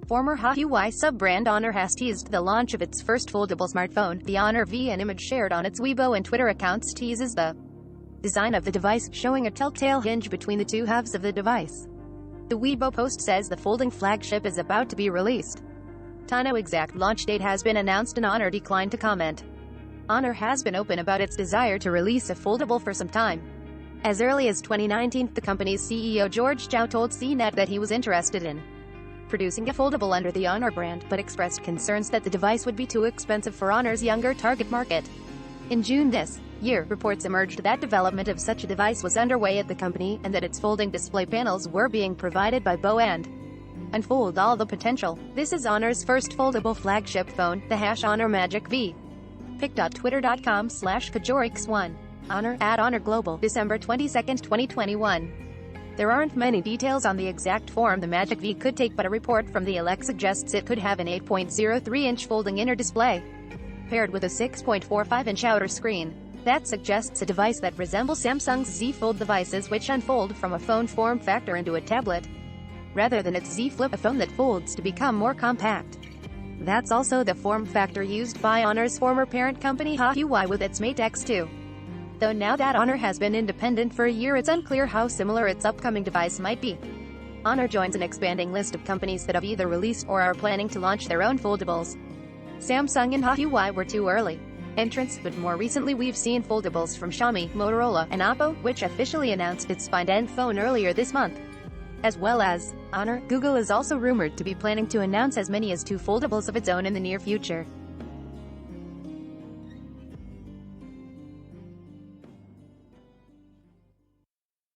Former Huawei sub-brand Honor has teased the launch of its first foldable smartphone, the Honor V. An image shared on its Weibo and Twitter accounts teases the design of the device, showing a telltale hinge between the two halves of the device. The Weibo post says the folding flagship is about to be released. No exact launch date has been announced and Honor declined to comment. Honor has been open about its desire to release a foldable for some time. As early as 2019, the company's CEO George Zhao told CNET that he was interested in producing a foldable under the Honor brand, but expressed concerns that the device would be too expensive for Honor's younger target market. In June this year, reports emerged that development of such a device was underway at the company, and that its folding display panels were being provided by Bo and unfold all the potential. This is Honor's first foldable flagship phone, the Honor Magic V. pic.twitter.com/Kajorix1. Honor, @Honor Global, December 22, 2021. There aren't many details on the exact form the Magic V could take, but a report from the Alex suggests it could have an 8.03-inch folding inner display, paired with a 6.45-inch outer screen. That suggests a device that resembles Samsung's Z Fold devices, which unfold from a phone form factor into a tablet, rather than its Z Flip, a phone that folds to become more compact. That's also the form factor used by Honor's former parent company Huawei with its Mate X2. Though now that Honor has been independent for a year, it's unclear how similar its upcoming device might be. Honor joins an expanding list of companies that have either released or are planning to launch their own foldables. Samsung and Huawei were too early entrants, but more recently we've seen foldables from Xiaomi, Motorola, and Oppo, which officially announced its Find N phone earlier this month. As well as Honor, Google is also rumored to be planning to announce as many as 2 foldables of its own in the near future.